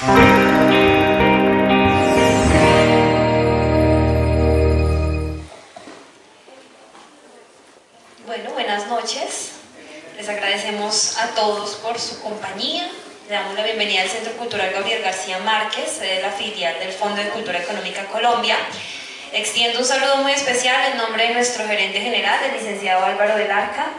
Bueno, buenas noches. Les agradecemos a todos por su compañía. Le damos la bienvenida al Centro Cultural Gabriel García Márquez, sede de la filial del Fondo de Cultura Económica Colombia. Extiendo un saludo muy especial en nombre de nuestro gerente general, el licenciado Álvaro del Arca.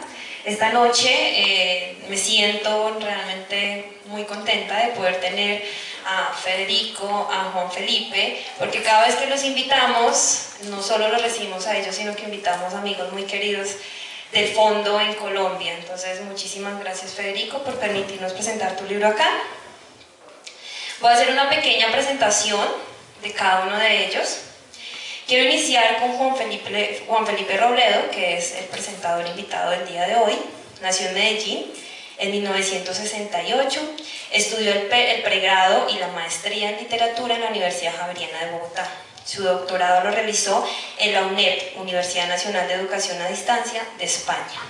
Esta noche me siento realmente muy contenta de poder tener a Federico, a Juan Felipe, porque cada vez que los invitamos, no solo los recibimos a ellos, sino que invitamos amigos muy queridos del fondo en Colombia. Entonces, muchísimas gracias, Federico, por permitirnos presentar tu libro acá. Voy a hacer una pequeña presentación de cada uno de ellos. Quiero iniciar con Juan Felipe Robledo, que es el presentador invitado del día de hoy. Nació en Medellín en 1968, estudió el pregrado y la maestría en literatura en la Universidad Javeriana de Bogotá. Su doctorado lo realizó en la UNED, Universidad Nacional de Educación a Distancia de España.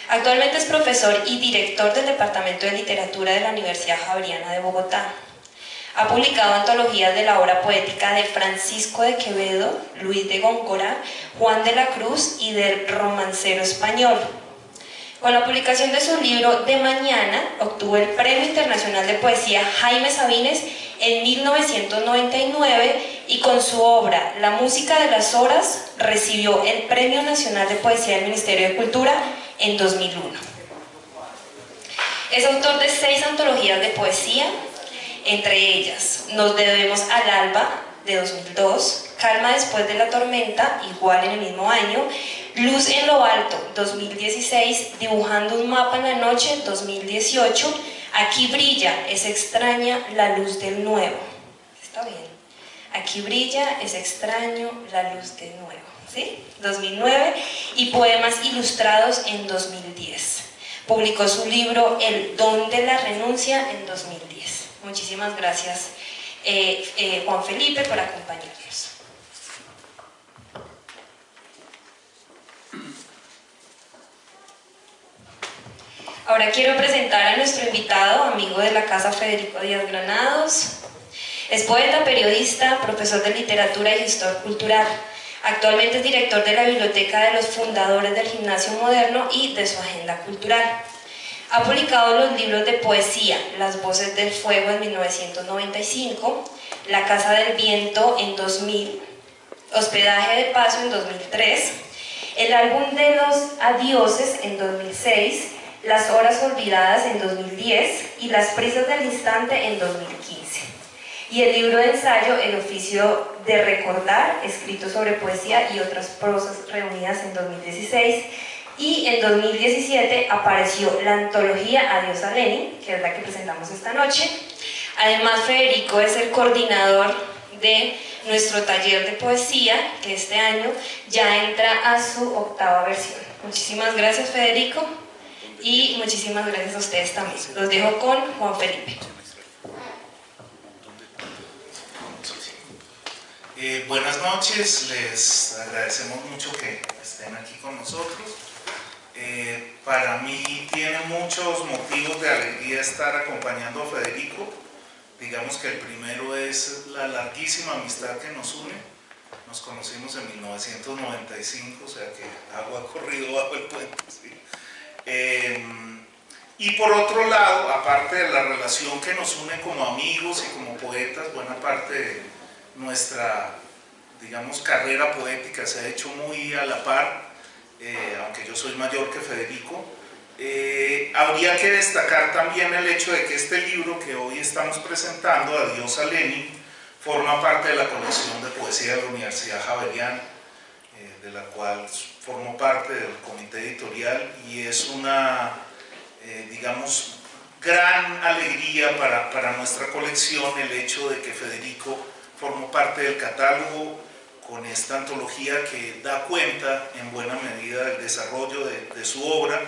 Actualmente es profesor y director del Departamento de Literatura de la Universidad Javeriana de Bogotá. Ha publicado antologías de la obra poética de Francisco de Quevedo, Luis de Góngora, Juan de la Cruz y del romancero español. Con la publicación de su libro De Mañana, obtuvo el Premio Internacional de Poesía Jaime Sabines en 1999 y con su obra La Música de las Horas recibió el Premio Nacional de Poesía del Ministerio de Cultura en 2001. Es autor de 6 antologías de poesía, entre ellas Nos debemos al alba, de 2002, Calma después de la tormenta, igual en el mismo año, Luz en lo alto, 2016, Dibujando un mapa en la noche, 2018, Aquí brilla, es extraña la luz del nuevo. ¿Está bien? Aquí brilla, es extraño la luz del nuevo. ¿Sí? 2009, y Poemas ilustrados en 2010. Publicó su libro El don de la renuncia en 2010. Muchísimas gracias, Juan Felipe, por acompañarnos. Ahora quiero presentar a nuestro invitado, amigo de la casa, Federico Díaz Granados. Es poeta, periodista, profesor de literatura y gestor cultural. Actualmente es director de la Biblioteca de los Fundadores del Gimnasio Moderno y de su agenda cultural. Ha publicado los libros de poesía Las Voces del Fuego en 1995, La Casa del Viento en 2000, Hospedaje de Paso en 2003, el álbum de los adioses en 2006, Las Horas Olvidadas en 2010 y Las Prisas del Instante en 2015. Y el libro de ensayo El Oficio de Recordar, escrito sobre poesía y otras prosas reunidas en 2016. Y en 2017 apareció la antología Adiós a Lenin, que es la que presentamos esta noche. Además, Federico es el coordinador de nuestro taller de poesía, que este año ya entra a su 8ª versión. Muchísimas gracias, Federico, y muchísimas gracias a ustedes también. Los dejo con Juan Felipe. Buenas noches, les agradecemos mucho que estén aquí con nosotros. Para mí tiene muchos motivos de alegría estar acompañando a Federico. Digamos que el primero es la larguísima amistad que nos une. Nos conocimos en 1995, o sea que agua ha corrido bajo el puente. ¿Sí? Y por otro lado, aparte de la relación que nos une como amigos y como poetas, buena parte de nuestra, digamos, carrera poética se ha hecho muy a la par, aunque yo soy mayor que Federico. Habría que destacar también el hecho de que este libro que hoy estamos presentando, Adiós a Lenin, forma parte de la colección de poesía de la Universidad Javeriana, de la cual formo parte del comité editorial, y es una, digamos, gran alegría para nuestra colección el hecho de que Federico formó parte del catálogo con esta antología que da cuenta en buena medida del desarrollo de su obra,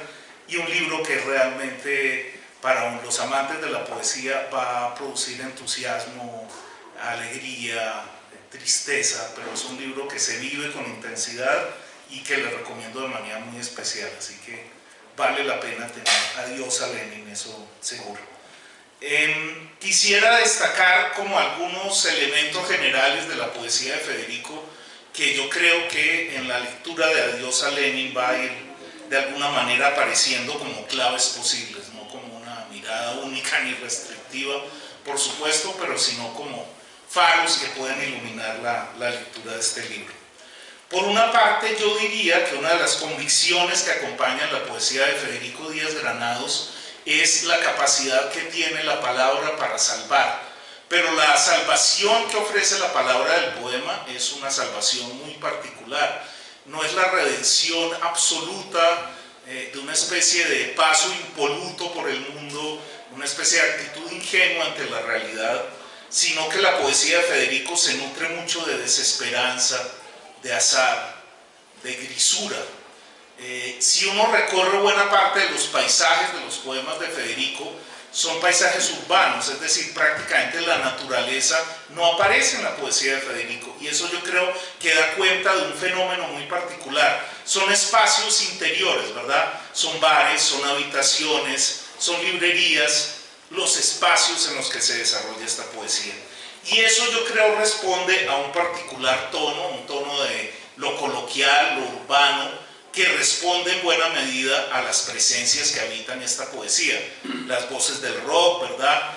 y un libro que realmente para los amantes de la poesía va a producir entusiasmo, alegría, tristeza, pero es un libro que se vive con intensidad y que les recomiendo de manera muy especial, así que vale la pena tener Adiós a Lenin, eso seguro. Quisiera destacar como algunos elementos generales de la poesía de Federico que yo creo que en la lectura de Adiós a Lenin va a ir de alguna manera apareciendo como claves posibles, no como una mirada única ni restrictiva, por supuesto, pero sino como faros que pueden iluminar la lectura de este libro. Por una parte, yo diría que una de las convicciones que acompañan la poesía de Federico Díaz Granados es la capacidad que tiene la palabra para salvar. Pero la salvación que ofrece la palabra del poema es una salvación muy particular. No es la redención absoluta de una especie de paso impoluto por el mundo, una especie de actitud ingenua ante la realidad, sino que la poesía de Federico se nutre mucho de desesperanza, de azar, de grisura. Si uno recorre buena parte de los paisajes de los poemas de Federico, son paisajes urbanos, es decir, prácticamente la naturaleza no aparece en la poesía de Federico, y eso yo creo que da cuenta de un fenómeno muy particular. Son espacios interiores, ¿verdad? Son bares, son habitaciones, son librerías, los espacios en los que se desarrolla esta poesía. Y eso yo creo responde a un particular tono, un tono de lo coloquial, lo urbano, que responde en buena medida a las presencias que habitan esta poesía. Las voces del rock, ¿verdad?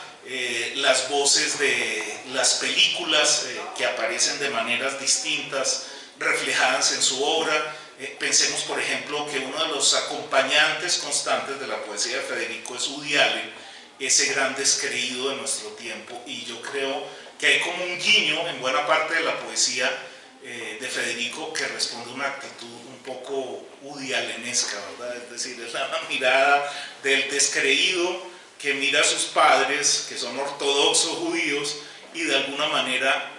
Las voces de las películas que aparecen de maneras distintas, reflejadas en su obra. Pensemos, por ejemplo, que uno de los acompañantes constantes de la poesía de Federico es Woody Allen, ese gran descreído de nuestro tiempo, y yo creo que hay como un guiño en buena parte de la poesía de Federico que responde a una actitud un poco Woody Allenesca, ¿verdad? Es decir, es la mirada del descreído que mira a sus padres, que son ortodoxos judíos, y de alguna manera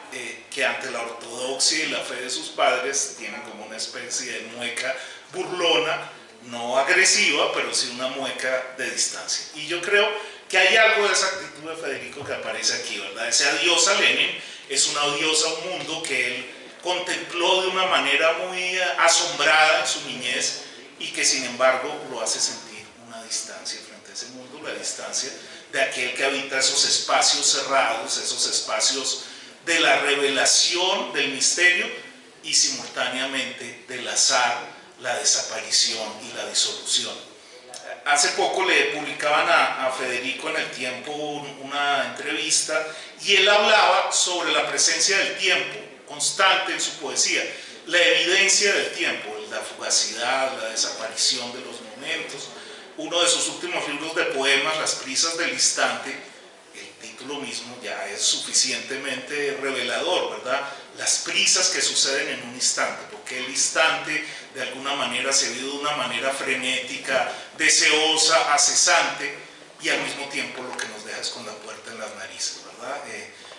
que ante la ortodoxia y la fe de sus padres tienen como una especie de mueca burlona, no agresiva, pero sí una mueca de distancia. Y yo creo que hay algo de esa actitud de Federico que aparece aquí, ¿verdad? Ese adiós a Lenin es un adiós a un mundo que él contempló de una manera muy asombrada en su niñez y que sin embargo lo hace sentir una distancia frente a ese mundo, la distancia de aquel que habita esos espacios cerrados, esos espacios de la revelación del misterio y simultáneamente del azar, la desaparición y la disolución. Hace poco le publicaban a Federico en El Tiempo una entrevista y él hablaba sobre la presencia del tiempo constante en su poesía, la evidencia del tiempo, la fugacidad, la desaparición de los momentos. Uno de sus últimos libros de poemas, Las prisas del instante, el título mismo ya es suficientemente revelador, ¿verdad? Las prisas que suceden en un instante, porque el instante de alguna manera se vive de una manera frenética, deseosa, acesante, y al mismo tiempo lo que nos deja es con la puerta en las narices, ¿verdad?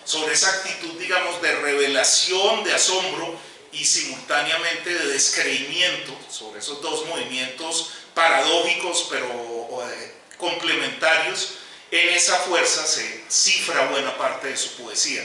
Sobre esa actitud, digamos, de revelación, de asombro y simultáneamente de descreimiento, sobre esos dos movimientos paradójicos pero complementarios, en esa fuerza se cifra buena parte de su poesía.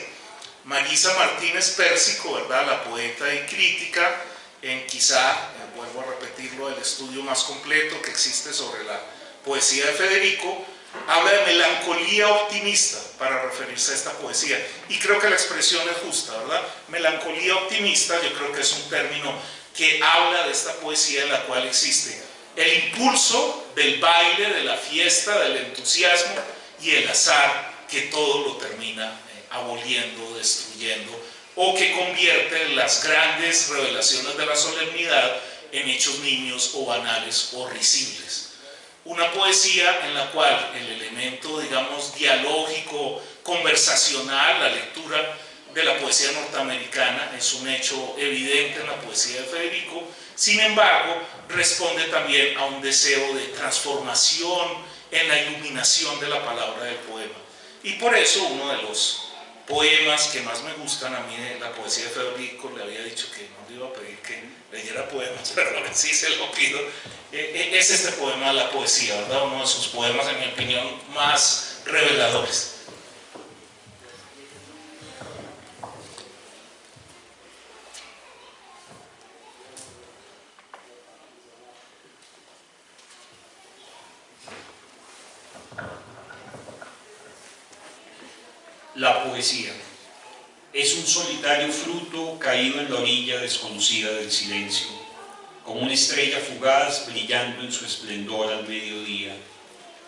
Marisa Martínez Pérsico, ¿verdad?, la poeta y crítica, en quizá, vuelvo a repetirlo, el estudio más completo que existe sobre la poesía de Federico, habla de melancolía optimista para referirse a esta poesía, y creo que la expresión es justa, ¿verdad? Melancolía optimista yo creo que es un término que habla de esta poesía en la cual existe el impulso del baile, de la fiesta, del entusiasmo y el azar que todo lo termina aboliendo, destruyendo, o que convierte las grandes revelaciones de la solemnidad en hechos niños o banales o risibles. Una poesía en la cual el elemento, digamos, dialógico, conversacional, la lectura de la poesía norteamericana es un hecho evidente en la poesía de Federico, sin embargo, responde también a un deseo de transformación en la iluminación de la palabra del poema. Y por eso uno de los poemas que más me gustan a mí de la poesía de Federico, le había dicho que no le iba a pedir que leyera poemas, pero sí se lo pido, es este poema de la poesía, ¿verdad? Uno de sus poemas, en mi opinión, más reveladores. La poesía es un solitario fruto caído en la orilla desconocida del silencio, como una estrella fugaz brillando en su esplendor al mediodía,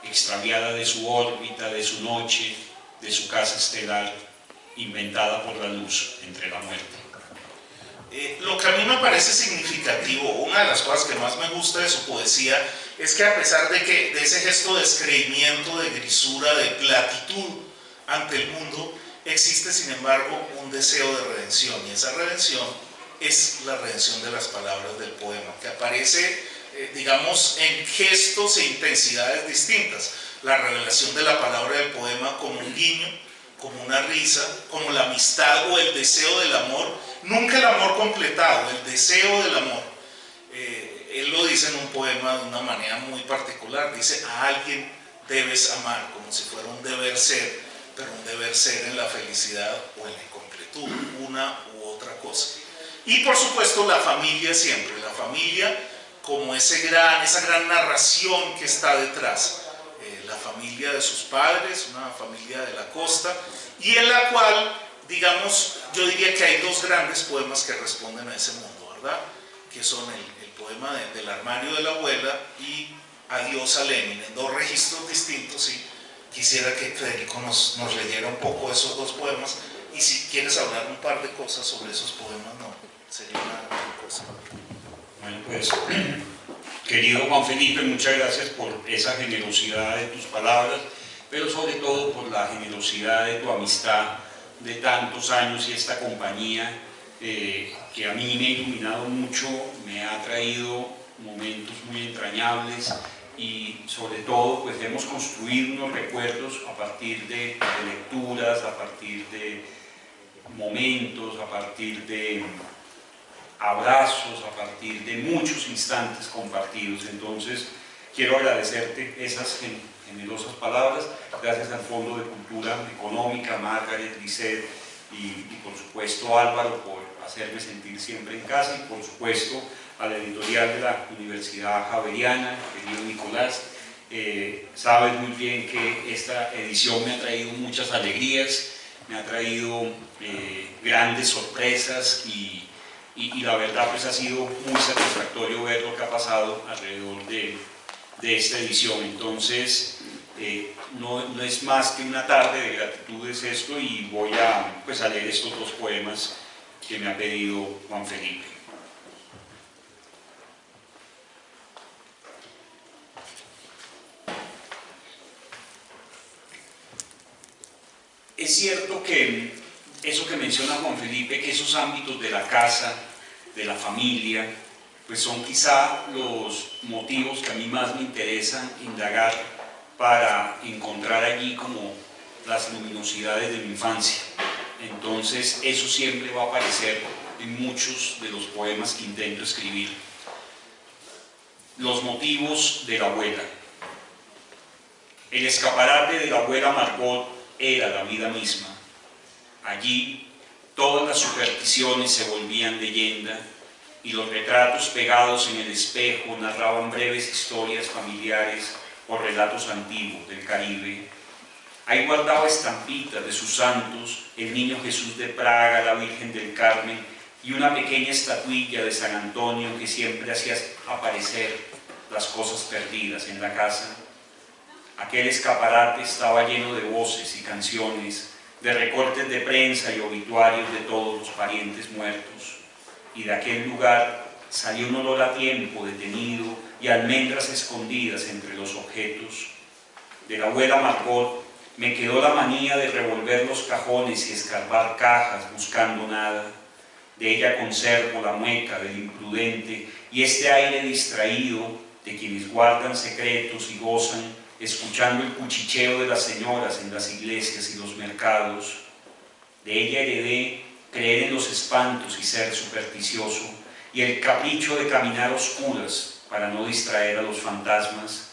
extraviada de su órbita, de su noche, de su casa estelar, inventada por la luz entre la muerte. Lo que a mí me parece significativo, una de las cosas que más me gusta de su poesía, es que a pesar de ese gesto de descreimiento, de grisura, de platitud ante el mundo, existe sin embargo un deseo de redención, y esa redención es la redención de las palabras del poema, que aparece, digamos, en gestos e intensidades distintas. La revelación de la palabra del poema como un guiño, como una risa, como la amistad o el deseo del amor, nunca el amor completado, el deseo del amor. Él lo dice en un poema de una manera muy particular, dice: a alguien debes amar, como si fuera un deber ser, pero un deber ser en la felicidad o en la incompletud, una u otra cosa. Y por supuesto la familia siempre, la familia como esa gran narración que está detrás, la familia de sus padres, una familia de la costa, y en la cual, digamos, yo diría que hay dos grandes poemas que responden a ese mundo, ¿verdad? Que son el poema del armario de la abuela y Adiós a Lenin, en dos registros distintos, y quisiera que Federico nos leyera un poco esos dos poemas, y si quieres hablar un par de cosas sobre esos poemas, no, sería una gran cosa. Bueno, pues, querido Juan Felipe, muchas gracias por esa generosidad de tus palabras, pero sobre todo por la generosidad de tu amistad de tantos años y esta compañía que a mí me ha iluminado mucho, me ha traído momentos muy entrañables, y sobre todo pues hemos construido unos recuerdos a partir de lecturas, a partir de momentos, a partir de abrazos, a partir de muchos instantes compartidos. Entonces quiero agradecerte esas generosas palabras, gracias al Fondo de Cultura Económica, Margaret, Lisset y por supuesto Álvaro por hacerme sentir siempre en casa, y por supuesto a la editorial de la Universidad Javeriana, querido Nicolás. Sabes muy bien que esta edición me ha traído muchas alegrías, me ha traído grandes sorpresas, y la verdad pues ha sido muy satisfactorio ver lo que ha pasado alrededor de esta edición. Entonces no es más que una tarde de gratitudes esto, y voy a leer estos dos poemas que me ha pedido Juan Felipe. Es cierto que eso que menciona Juan Felipe, que esos ámbitos de la casa, de la familia, pues son quizá los motivos que a mí más me interesan indagar para encontrar allí como las luminosidades de mi infancia. Entonces eso siempre va a aparecer en muchos de los poemas que intento escribir. Los motivos de la abuela. El escaparate de la abuela Margot era la vida misma. Allí todas las supersticiones se volvían leyenda, y los retratos pegados en el espejo narraban breves historias familiares o relatos antiguos del Caribe. Ahí guardaba estampitas de sus santos, el Niño Jesús de Praga, la Virgen del Carmen y una pequeña estatuilla de San Antonio que siempre hacía aparecer las cosas perdidas en la casa. Aquel escaparate estaba lleno de voces y canciones, de recortes de prensa y obituarios de todos los parientes muertos, y de aquel lugar salió un olor a tiempo detenido y almendras escondidas entre los objetos. De la abuela Margot me quedó la manía de revolver los cajones y escarbar cajas buscando nada. De ella conservo la mueca del imprudente y este aire distraído de quienes guardan secretos y gozan escuchando el cuchicheo de las señoras en las iglesias y los mercados. De ella heredé creer en los espantos y ser supersticioso, y el capricho de caminar a oscuras para no distraer a los fantasmas.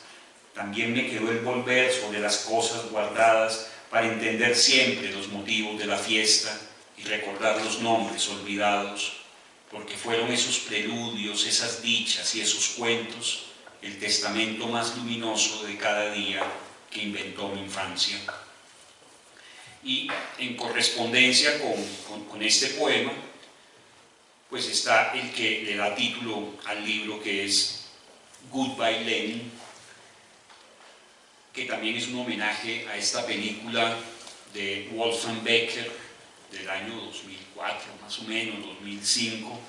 También me quedó el volver sobre las cosas guardadas para entender siempre los motivos de la fiesta y recordar los nombres olvidados, porque fueron esos preludios, esas dichas y esos cuentos el testamento más luminoso de cada día que inventó mi infancia. Y en correspondencia con este poema, pues está el que le da título al libro, que es Goodbye Lenin, que también es un homenaje a esta película de Wolfgang Becker del año 2004, más o menos, 2005,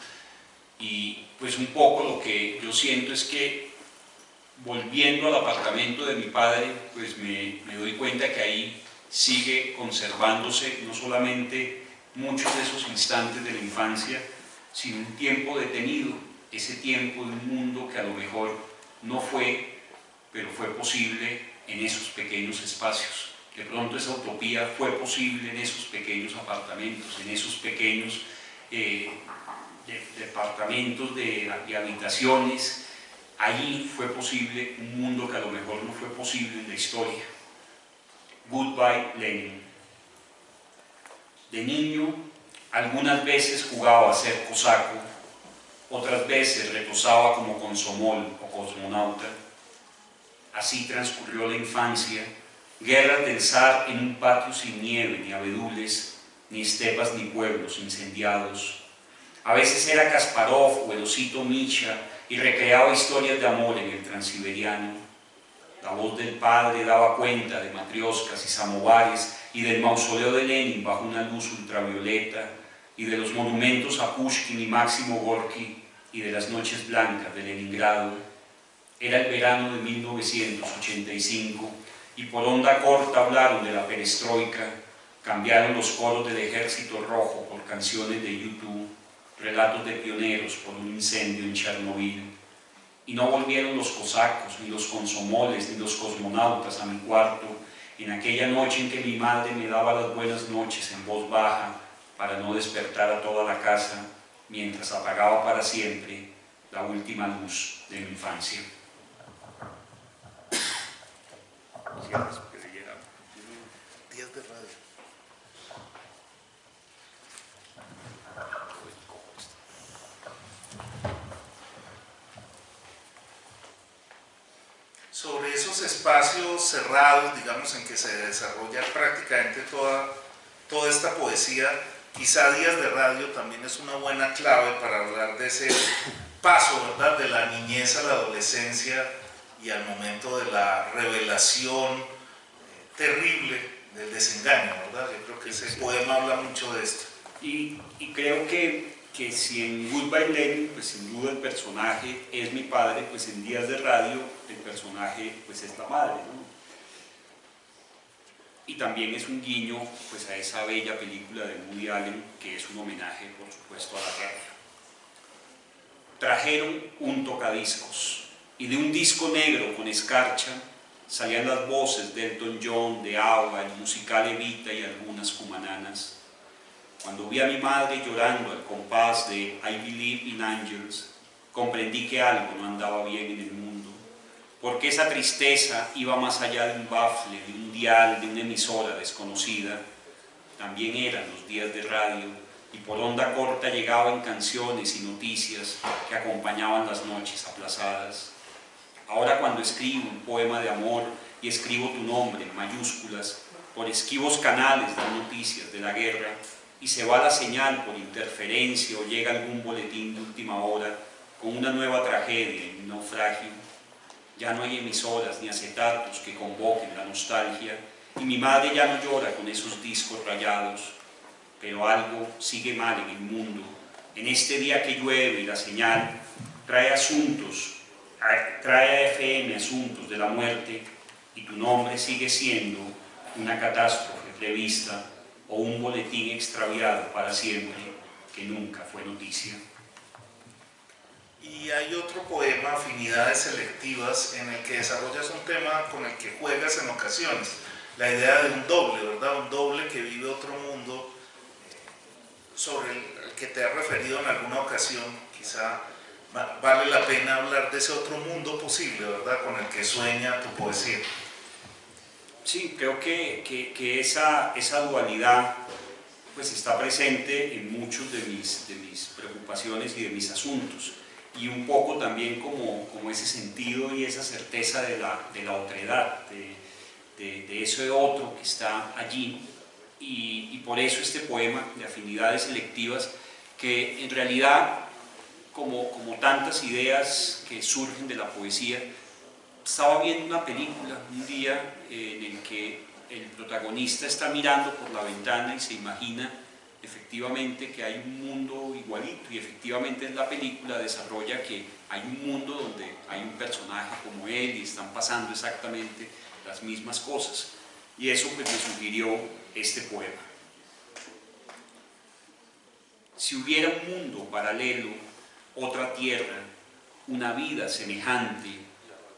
y pues un poco lo que yo siento es que volviendo al apartamento de mi padre, pues me doy cuenta que ahí sigue conservándose no solamente muchos de esos instantes de la infancia, sino un tiempo detenido, ese tiempo de un mundo que a lo mejor no fue, pero fue posible en esos pequeños espacios. De pronto esa utopía fue posible en esos pequeños apartamentos, en esos pequeños departamentos de habitaciones. Allí fue posible un mundo que a lo mejor no fue posible en la historia. Goodbye, Lenin. De niño, algunas veces jugaba a ser cosaco, otras veces reposaba como consomol o cosmonauta. Así transcurrió la infancia, guerras del zar en un patio sin nieve, ni abedules, ni estepas ni pueblos incendiados. A veces era Kasparov o el osito Misha y recreaba historias de amor en el Transiberiano. La voz del padre daba cuenta de matrioscas y samovares y del mausoleo de Lenin bajo una luz ultravioleta y de los monumentos a Pushkin y Máximo Gorki y de las noches blancas de Leningrado. Era el verano de 1985 y por onda corta hablaron de la perestroika, cambiaron los coros del Ejército Rojo por canciones de YouTube, relatos de pioneros por un incendio en Chernobyl. Y no volvieron los cosacos, ni los consomoles, ni los cosmonautas a mi cuarto, en aquella noche en que mi madre me daba las buenas noches en voz baja para no despertar a toda la casa, mientras apagaba para siempre la última luz de mi infancia. Días de radio. Sobre esos espacios cerrados, digamos, en que se desarrolla prácticamente toda esta poesía, quizá Días de Radio también es una buena clave para hablar de ese paso, ¿verdad?, de la niñez a la adolescencia y al momento de la revelación terrible del desengaño, ¿verdad? Yo creo que ese poema habla mucho de esto. Y creo que si en Goodbye Lenin, pues sin duda el personaje es mi padre, pues en Días de Radio el personaje pues es la madre, ¿no? Y también es un guiño pues a esa bella película de Woody Allen, que es un homenaje por supuesto a la guerra. Trajeron un tocadiscos y de un disco negro con escarcha salían las voces de Elton John, de ABBA, el musical Evita y algunas cumananas. Cuando vi a mi madre llorando al compás de I Believe in Angels, comprendí que algo no andaba bien en el mundo, porque esa tristeza iba más allá de un bafle, de un dial, de una emisora desconocida. También eran los días de radio, y por onda corta llegaban canciones y noticias que acompañaban las noches aplazadas. Ahora cuando escribo un poema de amor y escribo tu nombre en mayúsculas, por esquivos canales de noticias de la guerra, y se va la señal por interferencia o llega algún boletín de última hora con una nueva tragedia en un naufragio, ya no hay emisoras ni acetatos que convoquen la nostalgia, y mi madre ya no llora con esos discos rayados, pero algo sigue mal en el mundo. En este día que llueve y la señal trae a FM asuntos de la muerte, y tu nombre sigue siendo una catástrofe prevista o un boletín extraviado para siempre que nunca fue noticia. Y hay otro poema, Afinidades Selectivas, en el que desarrollas un tema con el que juegas en ocasiones, la idea de un doble, ¿verdad? Un doble que vive otro mundo, sobre el que te has referido en alguna ocasión. Quizá vale la pena hablar de ese otro mundo posible, ¿verdad?, con el que sueña tu poesía. Sí, creo que esa dualidad pues está presente en muchos de mis preocupaciones y de mis asuntos, y un poco también como ese sentido y esa certeza de la otredad, de ese otro que está allí, y por eso este poema de afinidades selectivas, que en realidad, como tantas ideas que surgen de la poesía, estaba viendo una película un día en el que el protagonista está mirando por la ventana y se imagina efectivamente que hay un mundo igualito, y efectivamente la película desarrolla que hay un mundo donde hay un personaje como él y están pasando exactamente las mismas cosas, y eso pues me sugirió este poema. Si hubiera un mundo paralelo, otra tierra, una vida semejante,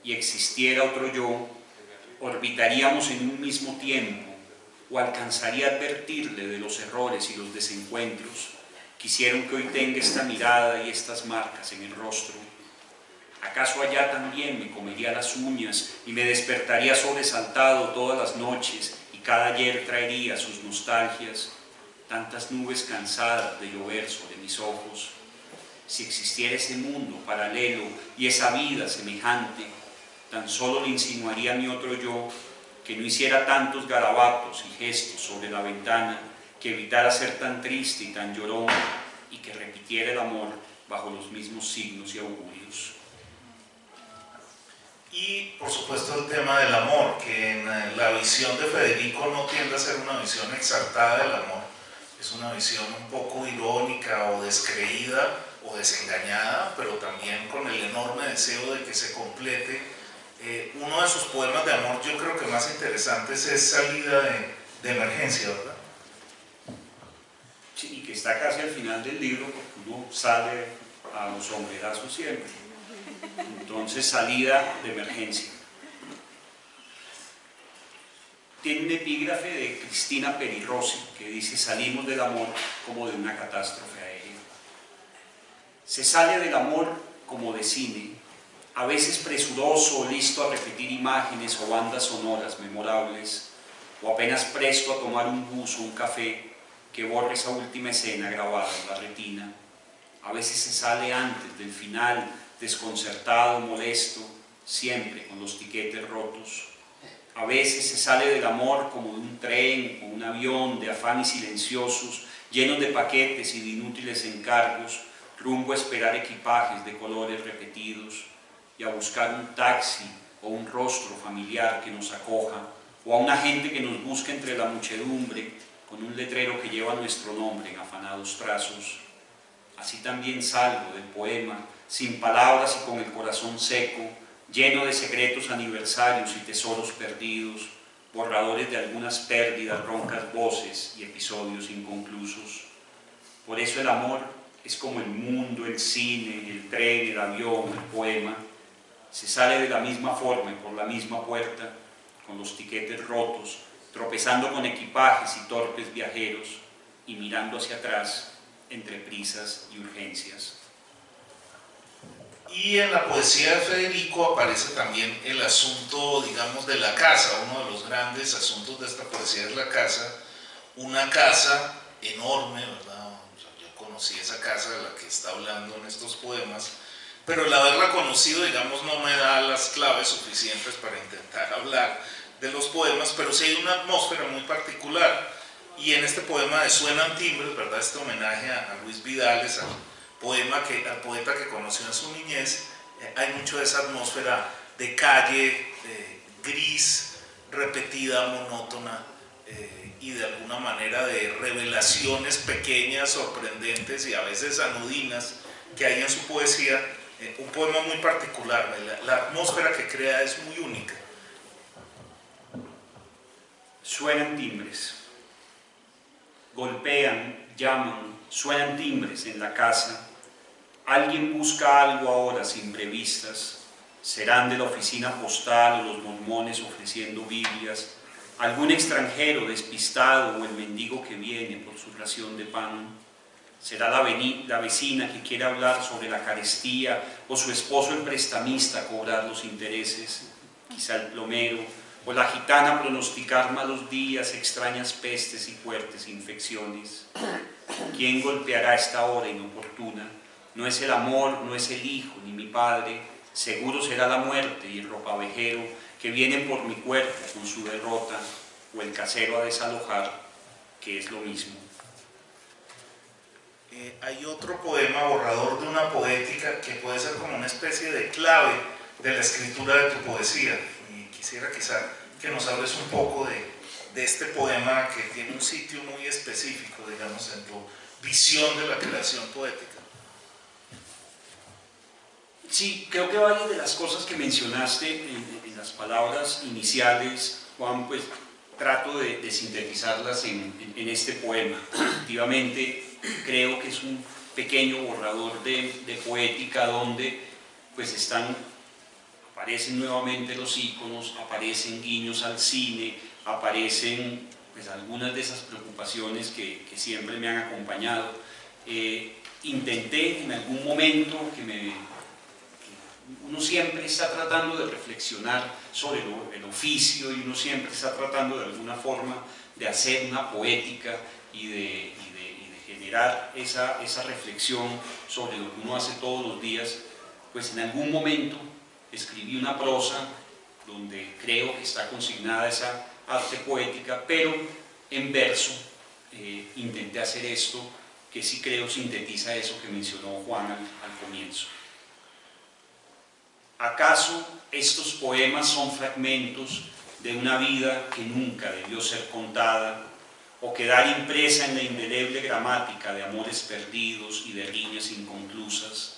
y existiera otro yo, orbitaríamos en un mismo tiempo, o alcanzaría a advertirle de los errores y los desencuentros que hicieron que hoy tenga esta mirada y estas marcas en el rostro. ¿Acaso allá también me comería las uñas y me despertaría sobresaltado todas las noches, y cada ayer traería sus nostalgias, tantas nubes cansadas de llover sobre mis ojos? Si existiera ese mundo paralelo y esa vida semejante, tan solo le insinuaría a mi otro yo que no hiciera tantos garabatos y gestos sobre la ventana, que evitara ser tan triste y tan llorón, y que repitiera el amor bajo los mismos signos y augurios. Y por supuesto el tema del amor, que en la visión de Federico no tiende a ser una visión exaltada del amor, es una visión un poco irónica o descreída o desengañada, pero también con el enorme deseo de que se complete. Uno de sus poemas de amor, yo creo que más interesantes, es Salida de Emergencia, ¿verdad? Sí, y que está casi al final del libro, porque uno sale a los sombrerazos siempre. Entonces, Salida de Emergencia. Tiene un epígrafe de Cristina Peri Rossi que dice: salimos del amor como de una catástrofe aérea. Se sale del amor como de cine, a veces presuroso, listo a repetir imágenes o bandas sonoras memorables, o apenas presto a tomar un bus o un café que borre esa última escena grabada en la retina. A veces se sale antes del final, desconcertado, molesto, siempre con los tiquetes rotos. A veces se sale del amor como de un tren o un avión de afanes silenciosos, llenos de paquetes y de inútiles encargos, rumbo a esperar equipajes de colores repetidos, y a buscar un taxi o un rostro familiar que nos acoja, o a una gente que nos busca entre la muchedumbre con un letrero que lleva nuestro nombre en afanados trazos. Así también salgo del poema, sin palabras y con el corazón seco, lleno de secretos aniversarios y tesoros perdidos, borradores de algunas pérdidas, roncas voces y episodios inconclusos. Por eso el amor es como el mundo, el cine, el tren, el avión, el poema. Se sale de la misma forma y por la misma puerta, con los tiquetes rotos, tropezando con equipajes y torpes viajeros, y mirando hacia atrás entre prisas y urgencias. Y en la poesía de Federico aparece también el asunto, digamos, de la casa. Uno de los grandes asuntos de esta poesía es la casa, una casa enorme, ¿verdad? O sea, yo conocí esa casa de la que está hablando en estos poemas, pero el haberla conocido, digamos, no me da las claves suficientes para intentar hablar de los poemas, pero sí hay una atmósfera muy particular. Y en este poema de Suenan timbres, ¿verdad?, este homenaje a Luis Vidales, al poeta que conoció en su niñez, hay mucho de esa atmósfera de calle, gris, repetida, monótona, y de alguna manera de revelaciones pequeñas, sorprendentes y a veces anudinas que hay en su poesía. Un poema muy particular, la atmósfera que crea es muy única. Suenan timbres. Golpean, llaman, suenan timbres en la casa. Alguien busca algo ahora sin previstas. Serán de la oficina postal o los mormones ofreciendo Biblias, algún extranjero despistado o el mendigo que viene por su ración de pan. Será la vecina que quiere hablar sobre la carestía, o su esposo el prestamista cobrar los intereses, quizá el plomero, o la gitana pronosticar malos días, extrañas pestes y fuertes infecciones. ¿Quién golpeará esta hora inoportuna? No es el amor, no es el hijo, ni mi padre, seguro será la muerte y el ropavejero que vienen por mi cuerpo con su derrota, o el casero a desalojar. que es lo mismo. Hay otro poema, Borrador de una poética, que puede ser como una especie de clave de la escritura de tu poesía. Y quisiera quizá que nos hables un poco de este poema que tiene un sitio muy específico, digamos, en tu visión de la creación poética. Sí, creo que varias de las cosas que mencionaste en las palabras iniciales, Juan, pues trato de sintetizarlas en este poema. Efectivamente, creo que es un pequeño borrador de poética donde pues aparecen nuevamente los íconos, aparecen guiños al cine, aparecen pues algunas de esas preocupaciones que siempre me han acompañado. Intenté en algún momento uno siempre está tratando de reflexionar sobre el oficio y uno siempre está tratando de alguna forma de hacer una poética y de generar esa reflexión sobre lo que uno hace todos los días. Pues en algún momento escribí una prosa donde creo que está consignada esa arte poética, pero en verso intenté hacer esto que sí creo sintetiza eso que mencionó Juan al comienzo. ¿Acaso estos poemas son fragmentos de una vida que nunca debió ser contada o quedar impresa en la indeleble gramática de amores perdidos y de riñas inconclusas?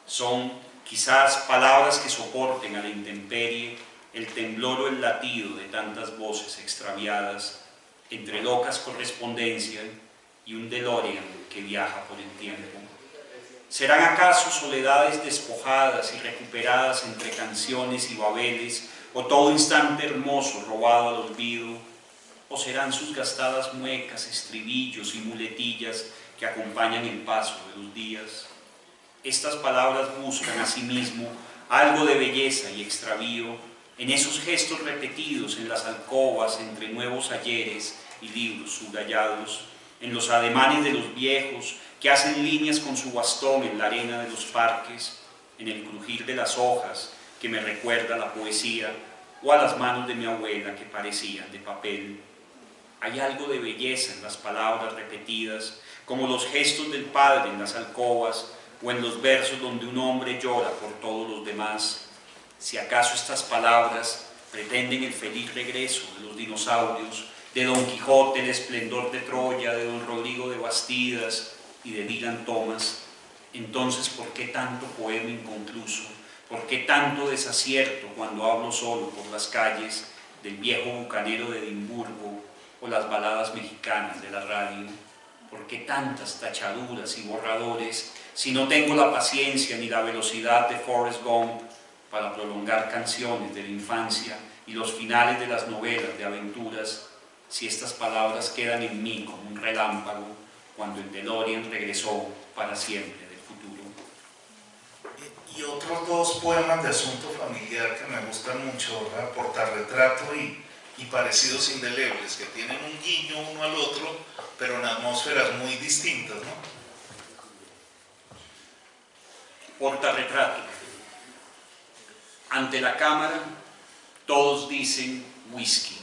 Son quizás palabras que soporten a la intemperie el temblor o el latido de tantas voces extraviadas entre locas correspondencias y un DeLorean que viaja por el tiempo. ¿Serán acaso soledades despojadas y recuperadas entre canciones y babeles, o todo instante hermoso robado al olvido? ¿O serán sus gastadas muecas, estribillos y muletillas que acompañan el paso de los días? Estas palabras buscan asimismo algo de belleza y extravío en esos gestos repetidos en las alcobas entre nuevos ayeres y libros subrayados, en los ademanes de los viejos que hacen líneas con su bastón en la arena de los parques, en el crujir de las hojas que me recuerda la poesía, o a las manos de mi abuela que parecían de papel. Hay algo de belleza en las palabras repetidas, como los gestos del padre en las alcobas, o en los versos donde un hombre llora por todos los demás. Si acaso estas palabras pretenden el feliz regreso de los dinosaurios, de Don Quijote, el esplendor de Troya, de Don Rodrigo de Bastidas y de Dylan Thomas, entonces ¿por qué tanto poema inconcluso? ¿Por qué tanto desacierto cuando hablo solo por las calles del viejo bucanero de Edimburgo o las baladas mexicanas de la radio? ¿Por qué tantas tachaduras y borradores si no tengo la paciencia ni la velocidad de Forrest Gump para prolongar canciones de la infancia y los finales de las novelas de aventuras, si estas palabras quedan en mí como un relámpago cuando el DeLorean regresó para siempre del futuro? Y otros dos poemas de asunto familiar que me gustan mucho, ¿verdad? Portarretrato y Parecidos indelebles, que tienen un guiño uno al otro, pero en atmósferas muy distintas, ¿no? Portarretrato. Ante la cámara todos dicen whisky,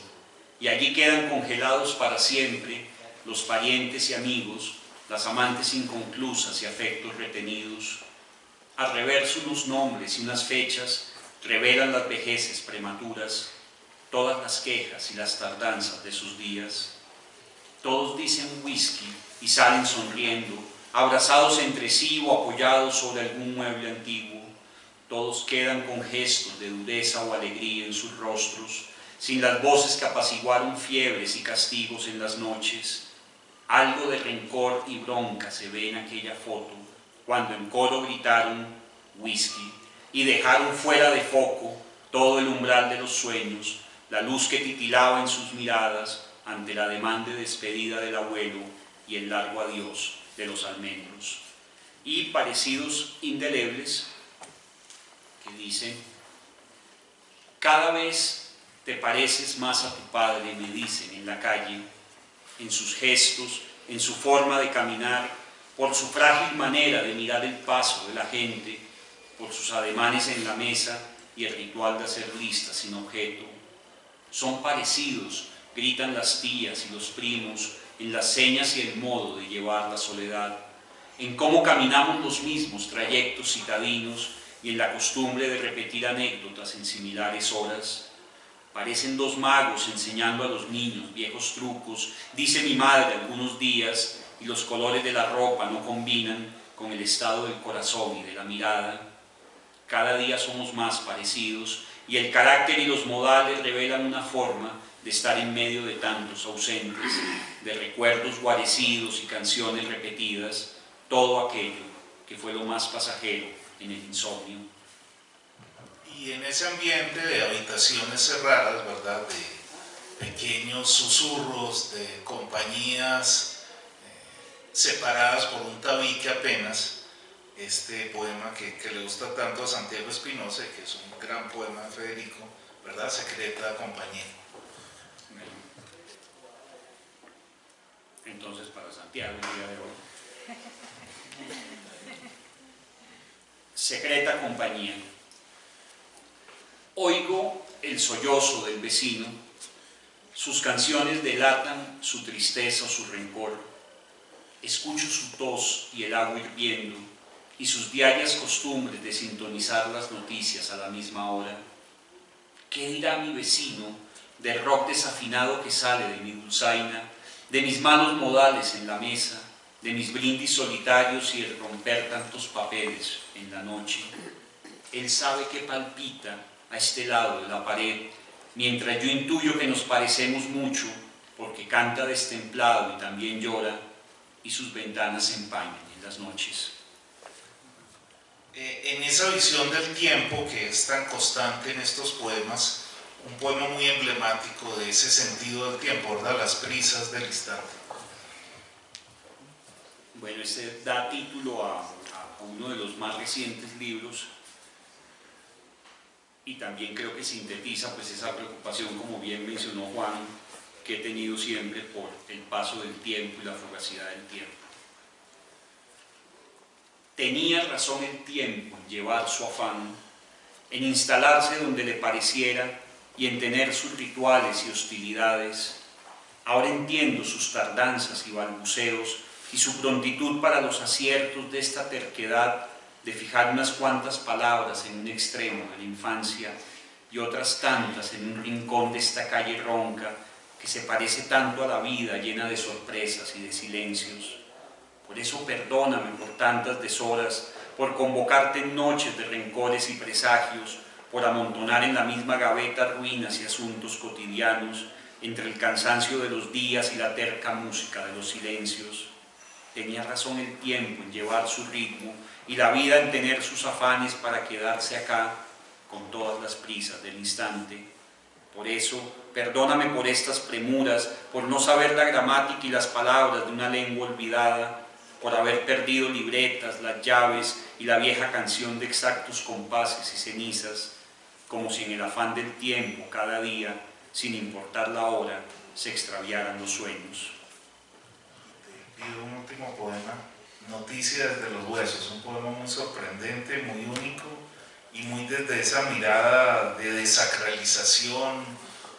y allí quedan congelados para siempre los parientes y amigos, las amantes inconclusas y afectos retenidos. Al reverso unos nombres y unas fechas revelan las vejeces prematuras, todas las quejas y las tardanzas de sus días. Todos dicen whisky y salen sonriendo, abrazados entre sí o apoyados sobre algún mueble antiguo. Todos quedan con gestos de dureza o alegría en sus rostros, sin las voces que apaciguaron fiebres y castigos en las noches. Algo de rencor y bronca se ve en aquella foto, cuando en coro gritaron whisky y dejaron fuera de foco todo el umbral de los sueños, la luz que titilaba en sus miradas ante la demanda de despedida del abuelo y el largo adiós de los almendros. Y parecidos indelebles que dicen: cada vez te pareces más a tu padre, me dicen en la calle, en sus gestos, en su forma de caminar, por su frágil manera de mirar el paso de la gente, por sus ademanes en la mesa y el ritual de hacer listas sin objeto. Son parecidos, gritan las tías y los primos, en las señas y el modo de llevar la soledad, en cómo caminamos los mismos trayectos citadinos y en la costumbre de repetir anécdotas en similares horas. Parecen dos magos enseñando a los niños viejos trucos, dice mi madre algunos días, y los colores de la ropa no combinan con el estado del corazón y de la mirada. Cada día somos más parecidos y el carácter y los modales revelan una forma de estar en medio de tantos ausentes, de recuerdos guarecidos y canciones repetidas, todo aquello que fue lo más pasajero en el insomnio. Y en ese ambiente de habitaciones cerradas, ¿verdad?, de pequeños susurros, de compañías separadas por un tabique apenas, este poema que le gusta tanto a Santiago Espinosa, que es un gran poema de Federico, ¿verdad?, Secreta Compañía. Entonces, para Santiago el día de hoy, Secreta Compañía. Oigo el sollozo del vecino, sus canciones delatan su tristeza o su rencor. Escucho su tos y el agua hirviendo y sus diarias costumbres de sintonizar las noticias a la misma hora. ¿Qué dirá mi vecino del rock desafinado que sale de mi dulzaina, de mis malos modales en la mesa, de mis brindis solitarios y el romper tantos papeles en la noche? Él sabe que palpita a este lado de la pared, mientras yo intuyo que nos parecemos mucho, porque canta destemplado y también llora, y sus ventanas se empañan en las noches. En esa visión del tiempo que es tan constante en estos poemas, un poema muy emblemático de ese sentido del tiempo, ¿verdad?, Las prisas del instante. Bueno, ese da título a uno de los más recientes libros y también creo que sintetiza pues esa preocupación, como bien mencionó Juan, que he tenido siempre por el paso del tiempo y la fugacidad del tiempo. Tenía razón el tiempo en llevar su afán, en instalarse donde le pareciera y en tener sus rituales y hostilidades. Ahora entiendo sus tardanzas y balbuceos y su prontitud para los aciertos de esta terquedad de fijar unas cuantas palabras en un extremo de la infancia y otras tantas en un rincón de esta calle ronca que se parece tanto a la vida llena de sorpresas y de silencios. Por eso perdóname por tantas deshoras, por convocarte en noches de rencores y presagios, por amontonar en la misma gaveta ruinas y asuntos cotidianos, entre el cansancio de los días y la terca música de los silencios. Tenía razón el tiempo en llevar su ritmo y la vida en tener sus afanes para quedarse acá con todas las prisas del instante. Por eso, perdóname por estas premuras, por no saber la gramática y las palabras de una lengua olvidada, por haber perdido libretas, las llaves y la vieja canción de exactos compases y cenizas, como si en el afán del tiempo cada día, sin importar la hora, se extraviaran los sueños. Te pido un último poema, Noticia desde los huesos, un poema muy sorprendente, muy único y muy desde esa mirada de desacralización,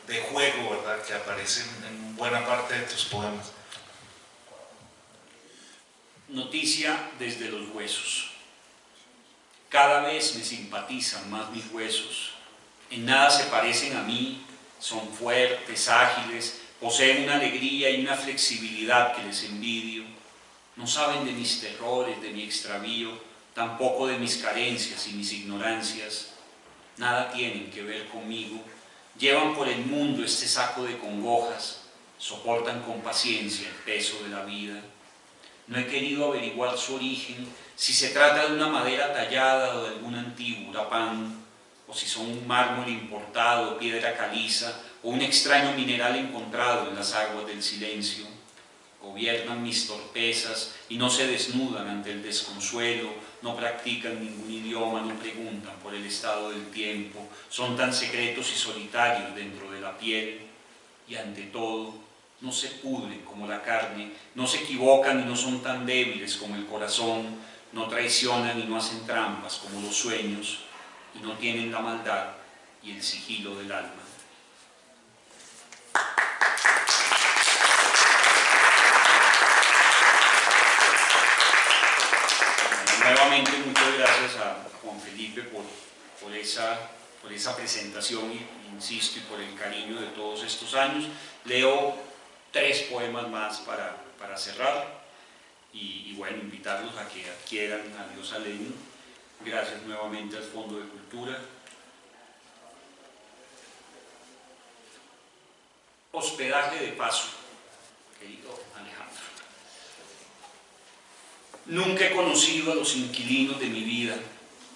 de juego, ¿verdad?, que aparece en buena parte de tus poemas. Noticia desde los huesos. Cada vez me simpatizan más mis huesos. En nada se parecen a mí, son fuertes, ágiles, poseen una alegría y una flexibilidad que les envidio. No saben de mis terrores, de mi extravío, tampoco de mis carencias y mis ignorancias. Nada tienen que ver conmigo. Llevan por el mundo este saco de congojas, soportan con paciencia el peso de la vida. No he querido averiguar su origen, si se trata de una madera tallada o de algún antiguo hurapán, o si son un mármol importado, piedra caliza, o un extraño mineral encontrado en las aguas del silencio. Gobiernan mis torpezas y no se desnudan ante el desconsuelo, no practican ningún idioma, no preguntan por el estado del tiempo, son tan secretos y solitarios dentro de la piel, y ante todo, no se pudren como la carne, no se equivocan y no son tan débiles como el corazón, no traicionan y no hacen trampas como los sueños, y no tienen la maldad y el sigilo del alma. nuevamente muchas gracias a Juan Felipe por esa presentación, y insisto, y por el cariño de todos estos años. Leo 3 poemas más para cerrar y bueno, invitarlos a que adquieran Adiós al Lenin. Gracias nuevamente al Fondo de Cultura. Hospedaje de paso, querido Alejandro. Nunca he conocido a los inquilinos de mi vida.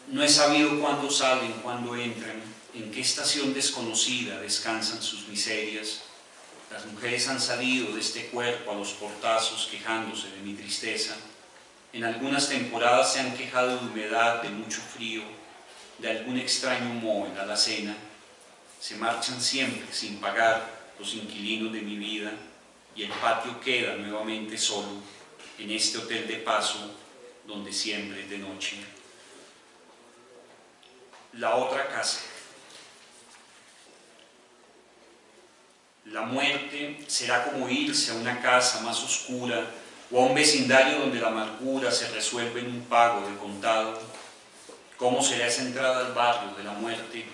No he sabido cuándo salen, cuándo entran, en qué estación desconocida descansan sus miserias. Las mujeres han salido de este cuerpo a los portazos quejándose de mi tristeza. En algunas temporadas se han quejado de humedad, de mucho frío, de algún extraño moho en la alacena. Se marchan siempre sin pagar los inquilinos de mi vida, y el patio queda nuevamente solo en este hotel de paso donde siempre es de noche. La otra casa. La muerte será como irse a una casa más oscura o a un vecindario donde la amargura se resuelve en un pago de contado. ¿Cómo será esa entrada al barrio de la muerte?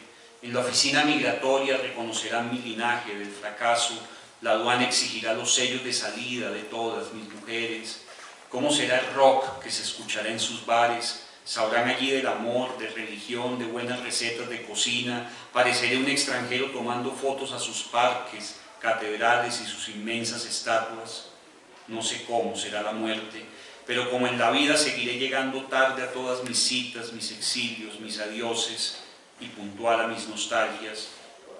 En la oficina migratoria reconocerán mi linaje del fracaso, la aduana exigirá los sellos de salida de todas mis mujeres. ¿Cómo será el rock que se escuchará en sus bares? Sabrán allí del amor, de religión, de buenas recetas de cocina. Pareceré un extranjero tomando fotos a sus parques, catedrales y sus inmensas estatuas. No sé cómo será la muerte, pero como en la vida seguiré llegando tarde a todas mis citas, mis exilios, mis adioses, y puntual a mis nostalgias,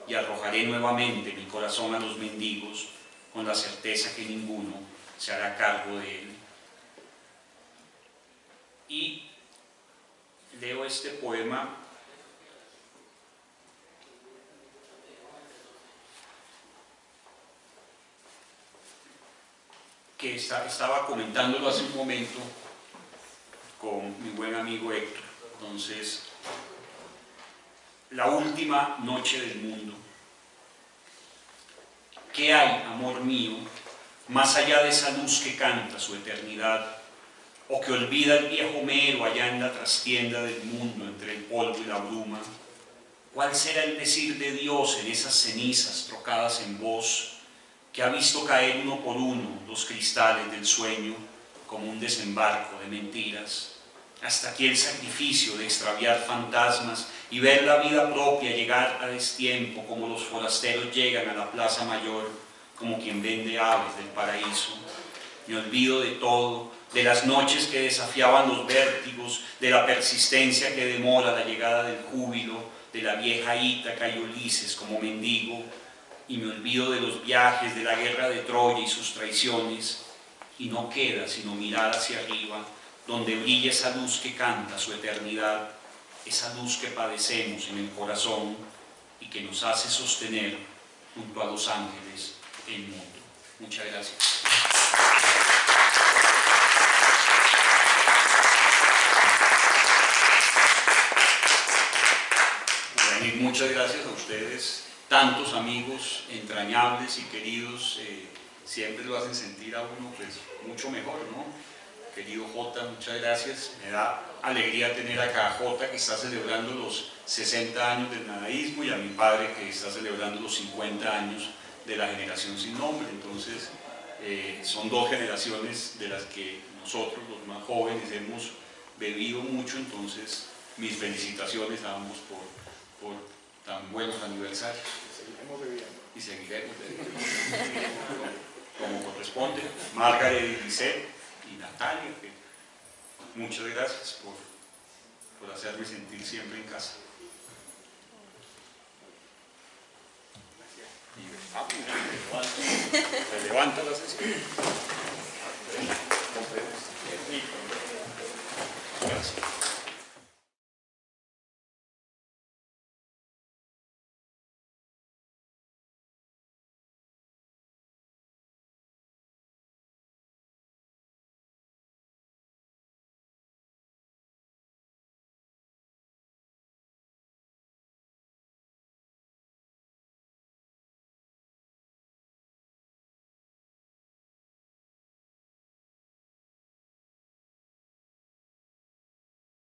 y arrojaré nuevamente mi corazón a los mendigos con la certeza que ninguno se hará cargo de él. Y leo este poema que estaba comentándolo hace un momento con mi buen amigo Héctor. Entonces, la última noche del mundo. ¿Qué hay, amor mío, más allá de esa luz que canta su eternidad, o que olvida el viejo Homero allá en la trastienda del mundo entre el polvo y la bruma? ¿Cuál será el decir de Dios en esas cenizas trocadas en voz, que ha visto caer uno por uno los cristales del sueño como un desembarco de mentiras? Hasta aquí el sacrificio de extraviar fantasmas y ver la vida propia llegar a destiempo, como los forasteros llegan a la plaza mayor, como quien vende aves del paraíso. Me olvido de todo, de las noches que desafiaban los vértigos, de la persistencia que demora la llegada del júbilo, de la vieja Ítaca y Ulises como mendigo, y me olvido de los viajes, de la guerra de Troya y sus traiciones, y no queda sino mirar hacia arriba, donde brilla esa luz que canta su eternidad, esa luz que padecemos en el corazón y que nos hace sostener junto a los ángeles el mundo. Muchas gracias. Bueno, y muchas gracias a ustedes, tantos amigos entrañables y queridos, siempre lo hacen sentir a uno pues mucho mejor, ¿no? Querido Jota, muchas gracias. Me da alegría tener acá a Jota, que está celebrando los 60 años del nadaísmo, y a mi padre, que está celebrando los 50 años de la generación sin nombre. Entonces, son 2 generaciones de las que nosotros, los más jóvenes, hemos bebido mucho. Entonces, mis felicitaciones a ambos por tan buenos aniversarios. Seguiremos bebiendo. Y seguiremos bebiendo. Como corresponde. Margaret y Lisette y Natalia, que muchas gracias por hacerme sentir siempre en casa. Y me levanta la sesión.